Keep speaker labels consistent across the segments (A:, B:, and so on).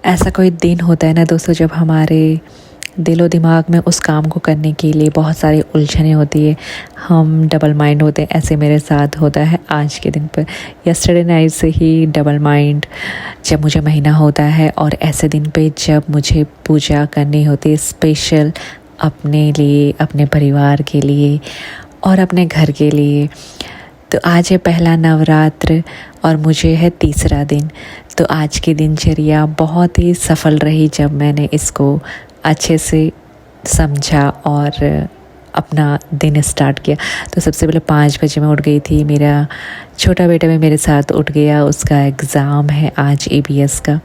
A: ऐसा कोई दिन होता है ना दोस्तों, जब हमारे दिलो दिमाग में उस काम को करने के लिए बहुत सारी उलझने होती है, हम डबल माइंड होते हैं। ऐसे मेरे साथ होता है आज के दिन पर। यस्टरडे नाइट से ही डबल माइंड जब मुझे महीना होता है, और ऐसे दिन पे जब मुझे पूजा करनी होती है स्पेशल अपने लिए, अपने परिवार के लिए और अपने घर के लिए। तो आज है पहला नवरात्र और मुझे है तीसरा दिन। तो आज की दिनचर्या बहुत ही सफल रही जब मैंने इसको अच्छे से समझा और अपना दिन स्टार्ट किया। तो सबसे पहले 5 बजे मैं उठ गई थी। मेरा छोटा बेटा भी मेरे साथ उठ गया, उसका एग्ज़ाम है आज EBS का।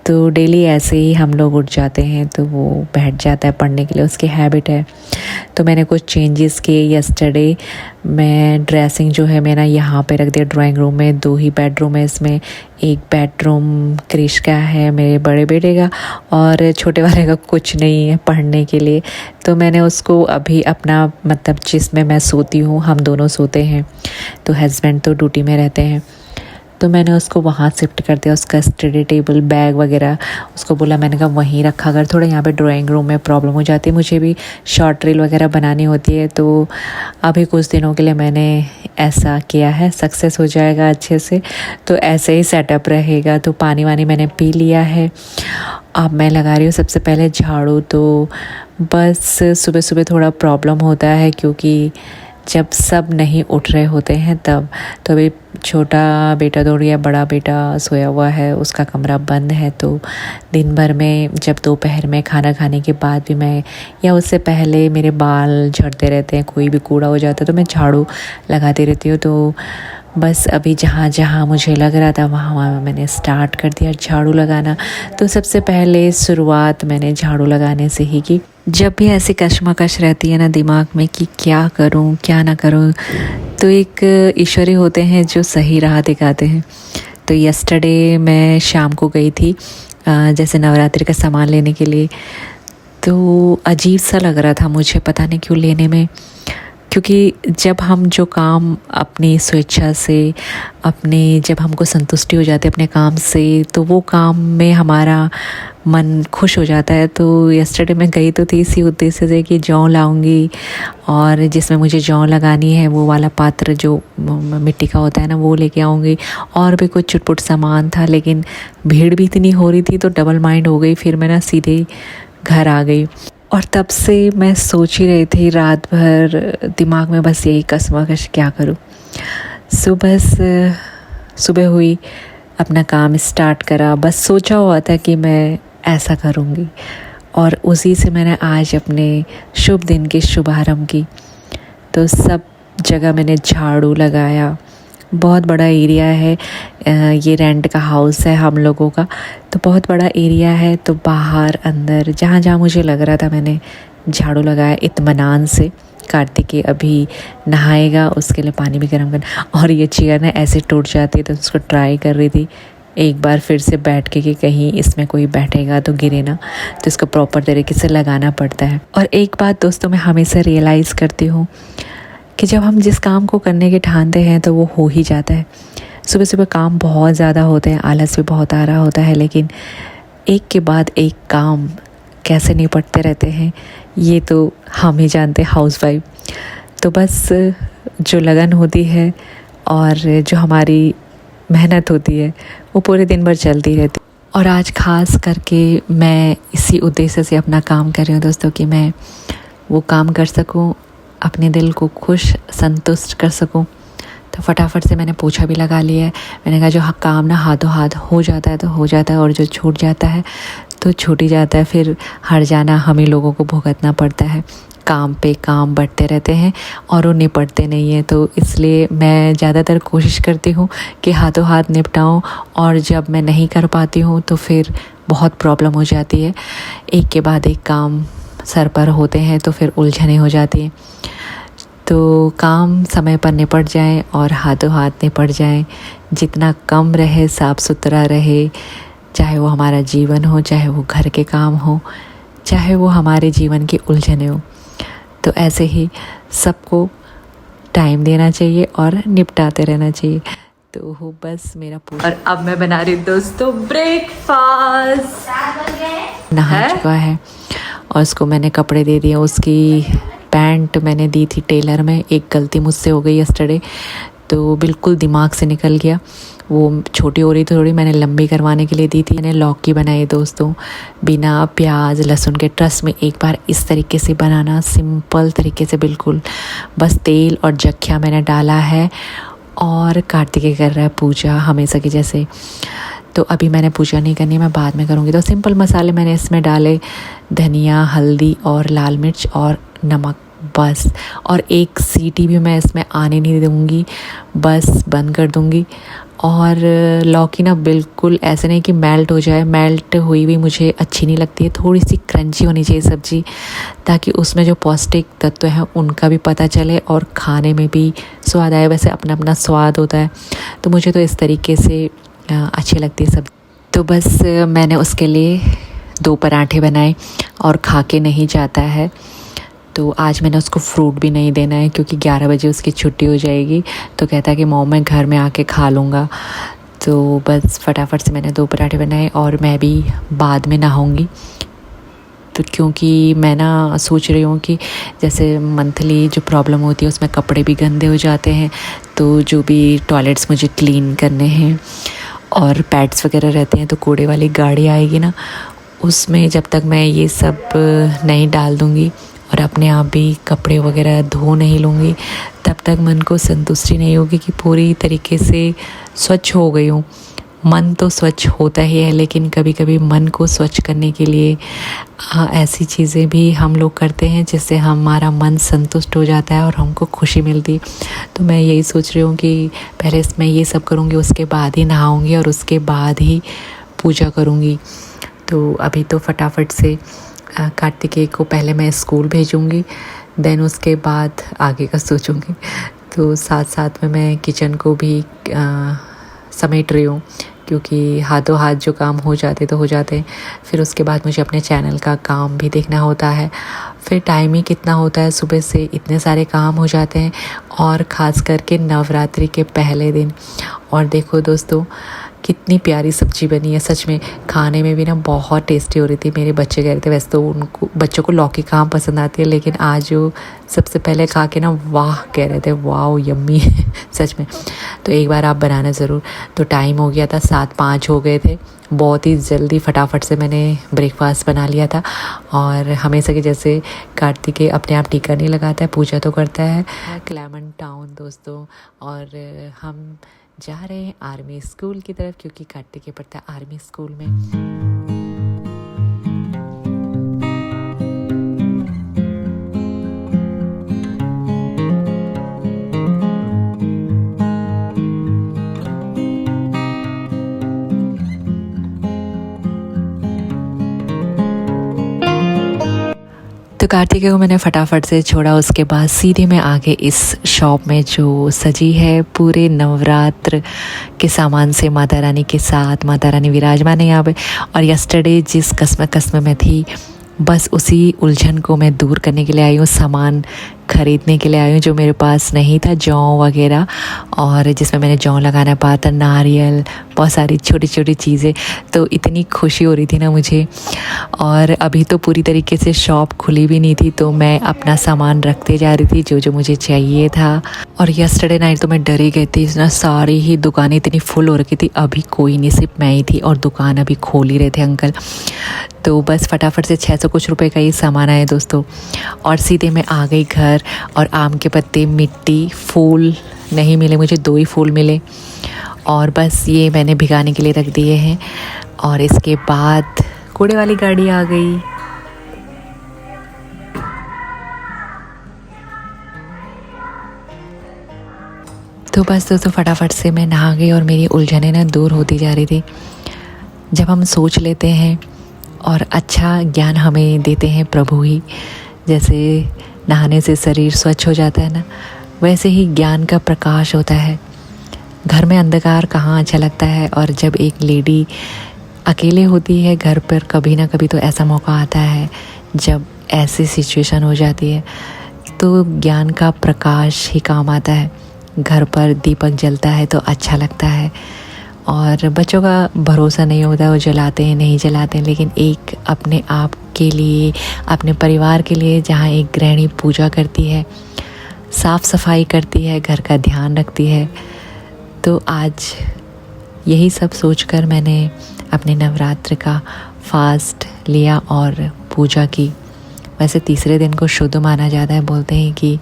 A: तो डेली ऐसे ही हम लोग उठ जाते हैं, तो वो बैठ जाता है पढ़ने के लिए, उसकी हैबिट है। तो मैंने कुछ चेंजेस किए यस्टरडे। मैं ड्रेसिंग जो है मैंने यहाँ पे रख दिया ड्राइंग रूम में। 2 ही बेडरूम है इसमें, एक बेडरूम क्रिश का है मेरे बड़े बेटे का, और छोटे वाले का कुछ नहीं है पढ़ने के लिए। तो मैंने उसको अभी अपना मतलब जिसमें मैं सोती हूँ, हम दोनों सोते हैं, तो हस्बैंड तो ड्यूटी में रहते हैं, तो मैंने उसको वहाँ शिफ्ट कर दिया। उसका स्टडी टेबल बैग वगैरह उसको बोला, मैंने कहा वहीं रखा कर, थोड़ा यहाँ पे ड्राइंग रूम में प्रॉब्लम हो जाती है, मुझे भी शॉर्ट रील वगैरह बनानी होती है। तो अभी कुछ दिनों के लिए मैंने ऐसा किया है, सक्सेस हो जाएगा अच्छे से, तो ऐसे ही सेटअप रहेगा। तो पानी वानी मैंने पी लिया है। अब मैं लगा रही हूँ सबसे पहले झाड़ू। तो बस सुबह सुबह थोड़ा प्रॉब्लम होता है, क्योंकि जब सब नहीं उठ रहे होते हैं तब। तो अभी छोटा बेटा तो उठ गया, बड़ा बेटा सोया हुआ है, उसका कमरा बंद है। तो दिन भर में जब दोपहर में खाना खाने के बाद भी मैं, या उससे पहले मेरे बाल झड़ते रहते हैं, कोई भी कूड़ा हो जाता है तो मैं झाड़ू लगाती रहती हूँ। तो बस अभी जहाँ जहाँ मुझे लग रहा था वहाँ वहाँ मैंने स्टार्ट कर दिया झाड़ू लगाना। तो सबसे पहले शुरुआत मैंने झाड़ू लगाने से ही की। जब भी ऐसी कश्मकश रहती है ना दिमाग में कि क्या करूं क्या ना करूं, तो एक ईश्वरी होते हैं जो सही राह दिखाते हैं। तो यस्टरडे मैं शाम को गई थी जैसे नवरात्रि का सामान लेने के लिए। तो अजीब सा लग रहा था मुझे, पता नहीं क्यों लेने में, क्योंकि जब हम जो काम अपनी स्वेच्छा से, अपने जब हमको संतुष्टि हो जाती है अपने काम से, तो वो काम में हमारा मन खुश हो जाता है। तो यस्टरडे मैं गई तो थी इसी उद्देश्य से कि जौ लाऊंगी, और जिसमें मुझे जौ लगानी है वो वाला पात्र जो मिट्टी का होता है ना, वो लेके आऊँगी। और भी कुछ चुटपुट सामान था, लेकिन भीड़ भी इतनी हो रही थी तो डबल माइंड हो गई। फिर मैं ना सीधे घर आ गई, और तब से मैं सोच ही रही थी रात भर, दिमाग में बस यही कश्मकश क्या करूं। सुबह हुई, अपना काम स्टार्ट करा, बस सोचा हुआ था कि मैं ऐसा करूंगी, और उसी से मैंने आज अपने शुभ दिन की शुभारंभ की। तो सब जगह मैंने झाड़ू लगाया। बहुत बड़ा एरिया है, ये रेंट का हाउस है हम लोगों का, तो बहुत बड़ा एरिया है। तो बाहर अंदर जहाँ जहाँ मुझे लग रहा था मैंने झाड़ू लगाया इत्मीनान से। कार्तिकेय अभी नहाएगा, उसके लिए पानी भी गर्म करना। और ये चेयर ना ऐसे टूट जाती है, तो उसको ट्राई कर रही थी एक बार फिर से बैठ के कि कहीं इसमें कोई बैठेगा तो गिरे ना, तो इसको प्रॉपर तरीके से लगाना पड़ता है। और एक बात दोस्तों मैं हमेशा रियलाइज़ करती हूँ कि जब हम जिस काम को करने के ठानते हैं तो वो हो ही जाता है। सुबह सुबह काम बहुत ज़्यादा होते हैं, आलस भी बहुत आ रहा होता है, लेकिन एक के बाद एक काम कैसे निपटते रहते हैं ये तो हम ही जानते हैं, हाउसवाइफ। तो बस जो लगन होती है और जो हमारी मेहनत होती है वो पूरे दिन भर चलती रहती है। और आज ख़ास करके मैं इसी उद्देश्य से अपना काम कर रही हूँ दोस्तों, कि मैं वो काम कर सकूँ, अपने दिल को खुश संतुष्ट कर सकूं। तो फटाफट से मैंने पोछा भी लगा लिया है। मैंने कहा जो काम ना हाथों हाथ हो जाता है तो हो जाता है, और जो छूट जाता है तो छूट ही जाता है। फिर हर जाना हम ही लोगों को भुगतना पड़ता है। काम पे काम बढ़ते रहते हैं और वो निपटते नहीं हैं। तो इसलिए मैं ज़्यादातर कोशिश करती हूँ कि हाथों हाथ निपटाऊँ, और जब मैं नहीं कर पाती हूँ तो फिर बहुत प्रॉब्लम हो जाती है। एक के बाद एक काम सर पर होते हैं तो फिर उलझने हो जाती हैं। तो काम समय पर निपट जाए और हाथों हाथ निपट जाए, जितना कम रहे, साफ़ सुथरा रहे, चाहे वो हमारा जीवन हो, चाहे वो घर के काम हो, चाहे वो हमारे जीवन की उलझने हो। तो ऐसे ही सबको टाइम देना चाहिए और निपटाते रहना चाहिए। तो बस मेरा पूरा। और अब मैं बना रही हूँ दोस्तों ब्रेकफास्ट। नहा चुका है और उसको मैंने कपड़े दे दिए। उसकी पैंट मैंने दी थी टेलर में, एक गलती मुझसे हो गई यस्टरडे, तो बिल्कुल दिमाग से निकल गया। वो छोटी हो रही थी थोड़ी, मैंने लंबी करवाने के लिए दी थी। मैंने लौकी बनाई दोस्तों बिना प्याज लहसुन के। ट्रस्ट में एक बार इस तरीके से बनाना, सिंपल तरीके से बिल्कुल, बस तेल और जख्या मैंने डाला है। और कार्तिकेय कर रहा है पूजा हमेशा की जैसे। तो अभी मैंने पूजा नहीं करनी, मैं बाद में करूँगी। तो सिंपल मसाले मैंने इसमें डाले, धनिया, हल्दी और लाल मिर्च और नमक, बस। और एक सीटी भी मैं इसमें आने नहीं दूँगी, बस बंद कर दूँगी। और लौकी ना बिल्कुल ऐसे नहीं कि मेल्ट हो जाए, मेल्ट हुई भी मुझे अच्छी नहीं लगती है। थोड़ी सी क्रंची होनी चाहिए सब्ज़ी, ताकि उसमें जो पौष्टिक तत्व हैं उनका भी पता चले और खाने में भी स्वाद आए। वैसे अपना अपना स्वाद होता है, तो मुझे तो इस तरीके से अच्छी लगती है सब। तो बस मैंने उसके लिए 2 पराठे बनाए और खा के नहीं जाता है। तो आज मैंने उसको फ्रूट भी नहीं देना है क्योंकि 11 बजे उसकी छुट्टी हो जाएगी। तो कहता है कि मॉम मैं घर में आके खा लूँगा। तो बस फटाफट से मैंने 2 पराठे बनाए और मैं भी बाद में नहाऊँगी। तो क्योंकि मैं ना सोच रही हूँ कि जैसे मंथली जो प्रॉब्लम होती है उसमें कपड़े भी गंदे हो जाते हैं, तो जो भी टॉयलेट्स मुझे क्लीन करने हैं और पैड्स वगैरह रहते हैं, तो कूड़े वाली गाड़ी आएगी ना, उसमें जब तक मैं ये सब नहीं डाल दूँगी और अपने आप भी कपड़े वगैरह धो नहीं लूँगी, तब तक मन को संतुष्टि नहीं होगी कि पूरी तरीके से स्वच्छ हो गई हूँ। मन तो स्वच्छ होता ही है, लेकिन कभी कभी मन को स्वच्छ करने के लिए ऐसी चीज़ें भी हम लोग करते हैं जिससे हमारा मन संतुष्ट हो जाता है और हमको खुशी मिलती है। तो मैं यही सोच रही हूँ कि पहले मैं ये सब करूँगी, उसके बाद ही नहाऊँगी और उसके बाद ही पूजा करूँगी। तो अभी तो फटाफट से कार्तिकेय को पहले मैं स्कूल भेजूँगी, देन उसके बाद आगे का सोचूँगी। तो साथ साथ में मैं किचन को भी समेट रही हूँ, क्योंकि हाथों हाथ जो काम हो जाते तो हो जाते हैं। फिर उसके बाद मुझे अपने चैनल का काम भी देखना होता है। फिर टाइम ही कितना होता है, सुबह से इतने सारे काम हो जाते हैं, और ख़ास करके नवरात्रि के पहले दिन। और देखो दोस्तों कितनी प्यारी सब्ज़ी बनी है, सच में खाने में भी ना बहुत टेस्टी हो रही थी। मेरे बच्चे कह रहे थे, वैसे तो उनको बच्चों को लौकी कहाँ पसंद आती है, लेकिन आज वो सबसे पहले खा के ना वाह कह रहे थे, वाह यम्मी सच में। तो एक बार आप बनाना ज़रूर। तो टाइम हो गया था 7:05 हो गए थे, बहुत ही जल्दी फटाफट से मैंने ब्रेकफास्ट बना लिया था। और हमेशा के जैसे कार्तिकेय अपने आप टीका नहीं लगाता है, पूजा तो करता है। क्लेमेंट टाउन दोस्तों, और हम जा रहे हैं आर्मी स्कूल की तरफ, क्योंकि कार्तिकेय पढ़ता है आर्मी स्कूल में। तो कार्तिकेय को मैंने फटाफट से छोड़ा, उसके बाद सीधे मैं आगे इस शॉप में जो सजी है पूरे नवरात्र के सामान से, माता रानी के साथ। माता रानी विराजमान है यहाँ पे। और यस्टरडे जिस कस्म में थी, बस उसी उलझन को मैं दूर करने के लिए आई हूँ, सामान ख़रीदने के लिए आई हूँ जो मेरे पास नहीं था, जौ वगैरह, और जिसमें मैंने जौ लगाना पाया था, नारियल, बहुत सारी छोटी छोटी चीज़ें। तो इतनी खुशी हो रही थी ना मुझे। और अभी तो पूरी तरीके से शॉप खुली भी नहीं थी, तो मैं अपना सामान रखते जा रही थी जो जो मुझे चाहिए था। और यस्टरडे नाइट तो मैं डर ही गई थी ना, सारी ही दुकानें इतनी फुल हो रखी थी, अभी कोई नहीं, सिर्फ मैं ही थी, और दुकान अभी खोल ही रहे थे अंकल। तो बस फटाफट से 600 कुछ रुपए का ही सामान आया दोस्तों। और सीधे मैं आ गई घर, और आम के पत्ते, मिट्टी, फूल नहीं मिले मुझे, 2 ही फूल मिले, और बस ये मैंने भिगाने के लिए रख दिए हैं। और इसके बाद कूड़े वाली गाड़ी आ गई। तो बस दोस्तों फटाफट से मैं नहा गई और मेरी उलझनें ना दूर होती जा रही थी। जब हम सोच लेते हैं, और अच्छा ज्ञान हमें देते हैं प्रभु ही, जैसे नहाने से शरीर स्वच्छ हो जाता है ना, वैसे ही ज्ञान का प्रकाश होता है। घर में अंधकार कहाँ अच्छा लगता है, और जब एक लेडी अकेले होती है घर पर, कभी ना कभी तो ऐसा मौका आता है जब ऐसी सिचुएशन हो जाती है, तो ज्ञान का प्रकाश ही काम आता है। घर पर दीपक जलता है तो अच्छा लगता है। और बच्चों का भरोसा नहीं होता, वो जलाते हैं नहीं जलाते हैं, लेकिन एक अपने आप के लिए, अपने परिवार के लिए जहाँ एक गृहिणी पूजा करती है, साफ़ सफाई करती है, घर का ध्यान रखती है, तो आज यही सब सोचकर मैंने अपने नवरात्र का फास्ट लिया और पूजा की। वैसे तीसरे दिन को शुद्ध माना जाता है, बोलते हैं कि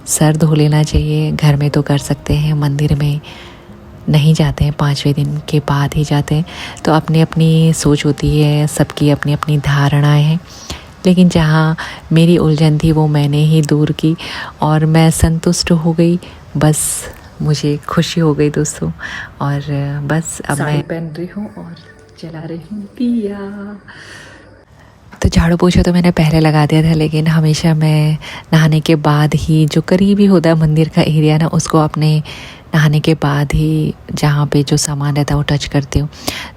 A: सर धो लेना चाहिए, घर में तो कर सकते हैं, मंदिर में नहीं जाते हैं, 5वें दिन के बाद ही जाते हैं। तो अपनी अपनी सोच होती है, सबकी अपनी अपनी धारणाएं हैं, लेकिन जहाँ मेरी उलझन थी वो मैंने ही दूर की और मैं संतुष्ट हो गई। बस मुझे खुशी हो गई दोस्तों। और बस अब मैं पहन रही हूँ और चला रही हूँ दिया। तो झाड़ू पोछा तो मैंने पहले लगा दिया था, लेकिन हमेशा मैं नहाने के बाद ही, जो करीबी होता है मंदिर का एरिया ना, उसको अपने नहाने के बाद ही जहाँ पे जो सामान रहता है वो टच करती हूँ।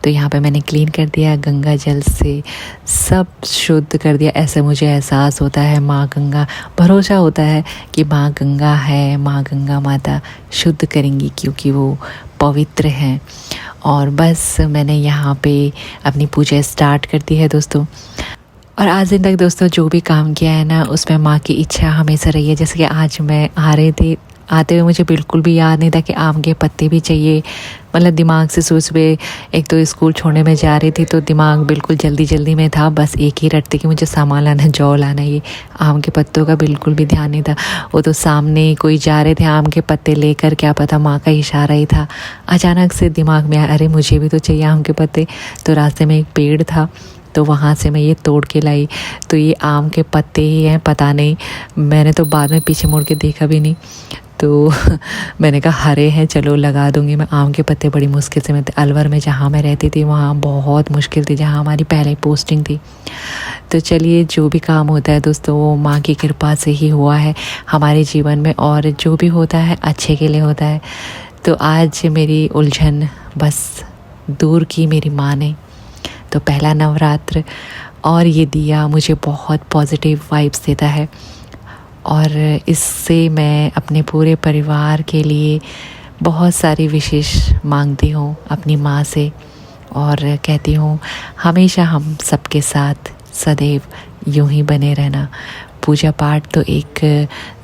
A: तो यहाँ पे मैंने क्लीन कर दिया, गंगा जल से सब शुद्ध कर दिया। ऐसे मुझे एहसास होता है, माँ गंगा, भरोसा होता है कि माँ गंगा है, माँ गंगा माता शुद्ध करेंगी क्योंकि वो पवित्र हैं। और बस मैंने यहाँ पे अपनी पूजा स्टार्ट कर दी है दोस्तों। और आज दिन तक दोस्तों जो भी काम किया है ना, उसमें माँ की इच्छा हमेशा रही है। जैसे कि आज मैं आ रही थी, आते हुए मुझे बिल्कुल भी याद नहीं था कि आम के पत्ते भी चाहिए। मतलब दिमाग से सुबह एक तो स्कूल छोड़ने में जा रही थी तो दिमाग बिल्कुल जल्दी जल्दी में था, बस एक ही रटते कि मुझे सामान लाना, जौ लाना, ये आम के पत्तों का बिल्कुल भी ध्यान नहीं था। वो तो सामने कोई जा रहे थे आम के पत्ते लेकर, क्या पता माँ का इशारा ही था। अचानक से दिमाग में आया, अरे मुझे भी तो चाहिए आम के पत्ते। तो रास्ते में एक पेड़ था, तो वहाँ से मैं ये तोड़ के लाई। तो ये आम के पत्ते ही हैं, पता नहीं, मैंने तो बाद में पीछे मुड़ के देखा भी नहीं। तो मैंने कहा हरे हैं, चलो लगा दूंगी मैं आम के पत्ते। बड़ी मुश्किल से मैं, अलवर में जहाँ मैं रहती थी वहाँ बहुत मुश्किल थी, जहाँ हमारी पहले पोस्टिंग थी। तो चलिए, जो भी काम होता है दोस्तों वो माँ की कृपा से ही हुआ है हमारे जीवन में, और जो भी होता है अच्छे के लिए होता है। तो आज मेरी उलझन बस दूर की मेरी माँ ने। तो पहला नवरात्र और ये दिया मुझे बहुत पॉजिटिव वाइब्स देता है, और इससे मैं अपने पूरे परिवार के लिए बहुत सारी विशेष मांगती हूँ अपनी माँ से, और कहती हूँ हमेशा हम सबके साथ सदैव यूं ही बने रहना। पूजा पाठ तो एक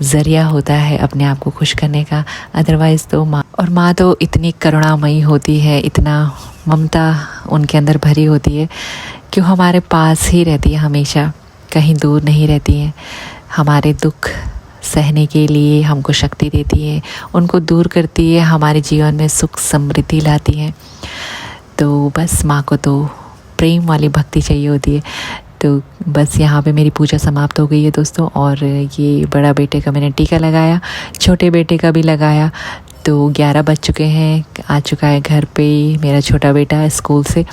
A: ज़रिया होता है अपने आप को खुश करने का, अदरवाइज़ तो माँ तो इतनी करुणामयी होती है, इतना ममता उनके अंदर भरी होती है कि वो हमारे पास ही रहती है, हमेशा कहीं दूर नहीं रहती है। हमारे दुख सहने के लिए हमको शक्ति देती है, उनको दूर करती है, हमारे जीवन में सुख समृद्धि लाती है। तो बस माँ को तो प्रेम वाली भक्ति चाहिए होती है। तो बस यहाँ पे मेरी पूजा समाप्त हो गई है दोस्तों। और ये बड़ा बेटे का मैंने टीका लगाया, छोटे बेटे का भी लगाया। तो 11 बज चुके हैं, आ चुका है घर पे मेरा छोटा बेटा स्कूल से,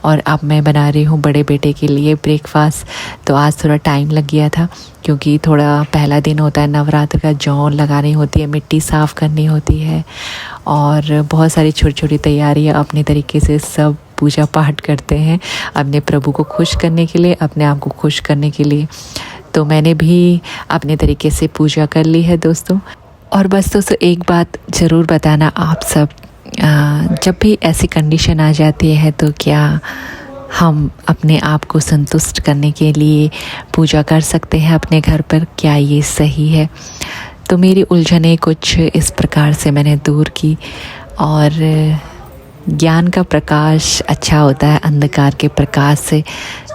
A: और अब मैं बना रही हूँ बड़े बेटे के लिए ब्रेकफास्ट। तो आज थोड़ा टाइम लग गया था क्योंकि थोड़ा पहला दिन होता है नवरात्र का, जौ लगानी होती है, मिट्टी साफ़ करनी होती है, और बहुत सारी छोटी छोटी तैयारियाँ अपने तरीके से सब पूजा पाठ करते हैं अपने प्रभु को खुश करने के लिए, अपने आप को खुश करने के लिए। तो मैंने भी अपने तरीके से पूजा कर ली है दोस्तों। और बस दोस्तों एक बात ज़रूर बताना आप सब, जब भी ऐसी कंडीशन आ जाती है तो क्या हम अपने आप को संतुष्ट करने के लिए पूजा कर सकते हैं अपने घर पर? क्या ये सही है? तो मेरी उलझनें कुछ इस प्रकार से मैंने दूर की। और ज्ञान का प्रकाश अच्छा होता है अंधकार के प्रकाश से।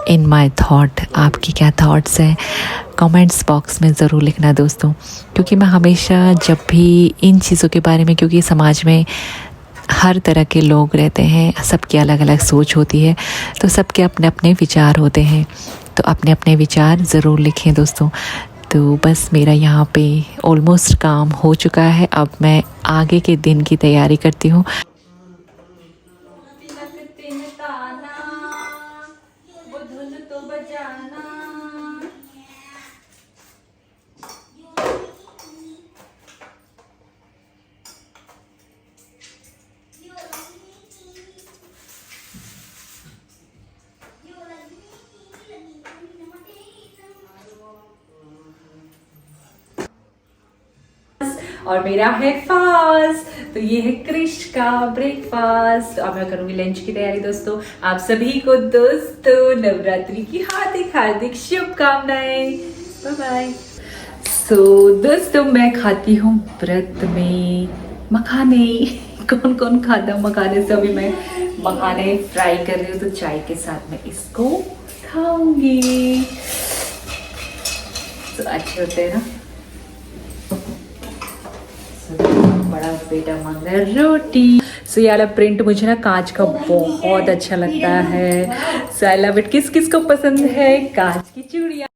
A: इन माई थॉट, आपकी क्या थॉट्स हैं कमेंट्स बॉक्स में ज़रूर लिखना दोस्तों, क्योंकि मैं हमेशा जब भी इन चीज़ों के बारे में, क्योंकि समाज में हर तरह के लोग रहते हैं, सबकी अलग अलग सोच होती है, तो सबके अपने अपने विचार होते हैं, तो अपने अपने विचार ज़रूर लिखें दोस्तों। तो बस मेरा यहाँ पे ऑलमोस्ट काम हो चुका है, अब मैं आगे के दिन की तैयारी करती हूँ। और मेरा है फास्ट। तो ये है क्रिश का ब्रेकफास्ट। अब मैं करूंगी लंच की तैयारी। दोस्तों आप सभी को दोस्तों नवरात्रि की हार्दिक हार्दिक शुभकामनाएं। Bye bye. दोस्तों मैं खाती हूँ व्रत में मखाने। कौन कौन खाता है मखाने? से अभी मैं मखाने फ्राई कर रही हूँ, तो चाय के साथ में इसको खाऊंगी। तो अच्छे होते हैं ना। बड़ा बेटा मांग रहा है रोटी। सो ये वाला प्रिंट मुझे ना कांच का बहुत अच्छा लगता है। सो आई लव इट। किस किस को पसंद है कांच की चूड़ियाँ?